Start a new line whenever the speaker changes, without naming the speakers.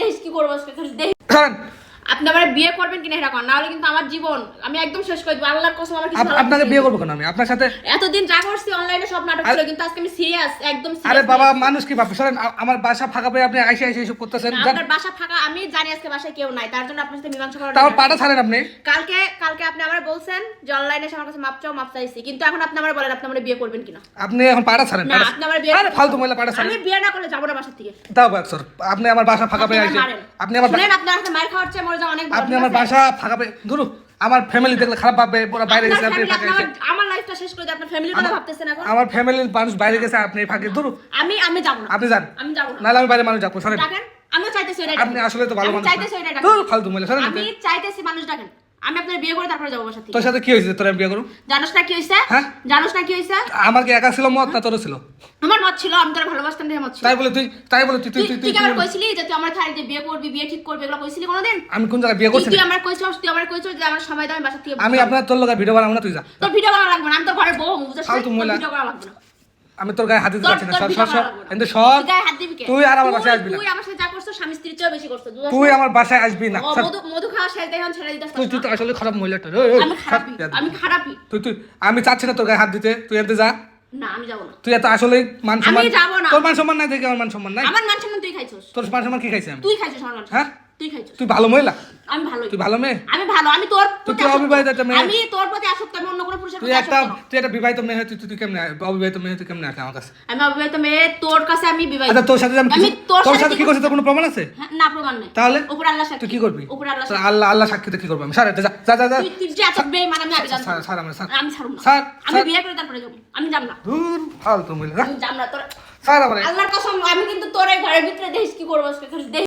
দেখিস কি করবো আজকে খালি দেখ। আপনি আমার বিয়ে করবেন কিনা এটা কোন, না হলে কিন্তু আমার জীবন আমি একদম শেষ করে দেব। আল্লাহর কসম আমার কিছু
আপনাকে বিয়ে করব কেন আমি আপনার সাথে?
এতদিন যা করছি অনলাইনে সব নাটক ছিল, কিন্তু আজকে আমি সিরিয়াস একদম সিরিয়াস।
আরে বাবা মানুষ কি ভাববে? শুনেন আমার বাসা ফাঁকা পেয়ে আপনি আইসা আইসা এসব করতেছেন।
আপনার বাসা ফাঁকা, আমি জানি আজকে বাসায় কেউ নাই, তার জন্য আপনার সাথে মীমাংসা করা।
তাও পাটা ছাড়েন আপনি।
কালকে আপনি আমারে বলছেন যে অনলাইনে এসে আমার কাছে মাপ চাও, মাপ চাইছি, কিন্তু এখন আপনি আমারে বলেন আপনি আমারে বিয়ে করবেন কিনা।
আপনি এখন পাটা ছাড়েন।
না আপনি আমারে বিয়ে,
আরে ফালতু মহিলা পাটা ছাড়েন।
আমি বিয়ে না করলে যাব না বাসা থেকে।
দাও বাক্সর আপনি আমার বাসা ফাঁকা পেয়ে আইসা আপনি আমার
শুনেন আপনার হাতে মার খাওয়ার চেয়ে মরে যাওয়া অনেক ভালো।
আপনি আমার বাসা ফাঁকা পেয়ে ধরু আমার ফ্যামিলি দেখলে খারাপ ভাববে, পুরো বাইরে গেছে আপনি ফাঁকা গেছে।
আমার লাইফটা শেষ করে দিয়ে আপনার ফ্যামিলির কথা ভাবতেছেন এখন।
আমার ফ্যামিলির মানুষ বাইরে গেছে আপনি ফাঁকে ধরু।
আমি যাব না।
আপনি যান।
আমি যাব না।
নাহলে আমি বাইরে মানুষ যাবো ছাড়েন।
ডাকেন, আমিও চাইতেছি এটা।
আপনি আসলে তো ভালো মানুষ।
চাইতেছি এটা ডাকেন।
ধরু ফালতু মহিলা ছাড়েন।
আমি চাইতেছি মানুষ ডাকেন, আমি আপনার বিয়ে করে তারপরে যাব বাসা থেকে।
তোর সাথে কি হয়েছে তোর আমি বিয়ে করব?
জানোস না কি হইছে?
হ্যাঁ
জানোস না কি হইছে?
আমার কি একা ছিল মত না তোর ছিল?
আমার মত ছিল, আমি তোর ভালোবাসতাম দেখে মত ছিল।
তাই বলে তুই
কি আমার কইছিলি যে তুই আমার খালি যে বিয়ে করবি, বিয়ে ঠিক করবি, এগুলো কইছিলি কোনোদিন?
আমি কোন জায়গায় বিয়ে করছি?
তুই আমার কইছস যে আমার সময় দাও আমি বাসা থেকে।
আমি আপনার তোর লগে ভিডিও বানাবো না, তুই যা।
তোর ভিডিও বানানো লাগবে না, আমি তোর ঘরের বউ, বুঝছস?
ফালতু মহিলা।
ভিডিও করা লাগবে না।
আমি তোর গায়ে হাত দিতে পারছি না।
তোর
সর
ভিডিও
সর
করা
সর
লাগবে না।
কিন্তু সর।
তুই গায়ে হাত দিবি কে?
তুই আর আমার বাসায় আসবি না।
তুই আমার সাথে যা করছিস স্বামী স্ত্রীর চেয়ে বেশি করছিস।
তুই আমার বাসায় আসবি না। সর।
মধু খাওয়া শেষ দেখে ছেড়ে দিতাস।
তুই তো আসলে খারাপ মহিলাটা।
আমি খারাপই।
তুই আমি চাচ্ছি না তোর গায়ে হাত দিতে, তুই এতে যা।
না আমি যাব না।
তুই এত আসলে মান সম্মান।
আমি যাব না।
তোর মান সম্মান নাই দেখে আমার মান সম্মান নাই।
আমার মান সম্মান তুই খাইছস।
তোর মান সম্মান কি খাইছি আমি?
তুই খাইছস আমার মান সম্মান।
হ্যাঁ
তুই খাইছস।
তুই ভালো মহিলা।
আমি ভালোই।
তুই ভালো মেয়ে।
আমি ভালো, আমি তোর
তুই অবিবাহিত একটা মেয়ে।
আমি তোর প্রতি আসক্ত, আমি অন্য কোনো পুরুষের
তুই
প্রতি
একটা
আসক্ত।
তুই একটা বিবাহিত মেয়ে হয়ে তুই কেমনে অবিবাহিত মেয়ে তুই কেমনে আসলে আমার কাছে?
আমি অবিবাহিত মেয়ে, তোর কাছে আমি বিবাহিত।
আচ্ছা তোর সাথে আমি
আমি
তোর সাথে কি করছিস তোর কোনো প্রমাণ আছে?
হ্যাঁ, না প্রমাণ নেই।
তাহলে
উপর আল্লাহ সাক্ষী।
তুই কি করবি?
উপর আল্লাহ
তোর আল্লাহ সাক্ষীতে কি করবি? আমি সারা যা যা যা যা।
তুই যে এত বেঈমান আমি আগে জানতাম।
স্যার আমার স্যার
আমি ছাড়ব না।
স্যার
আমি বিয়ে করে তারপরে যাব। আমি যাব না।
দূর ফালতু মহিলা।
আমি যাব না। তোর
স্যার আমার
আল্লাহর কসম আমি কিন্তু তোর এই ঘরের ভিতরে দেখিস কি করবো আজকে খালি দেখ।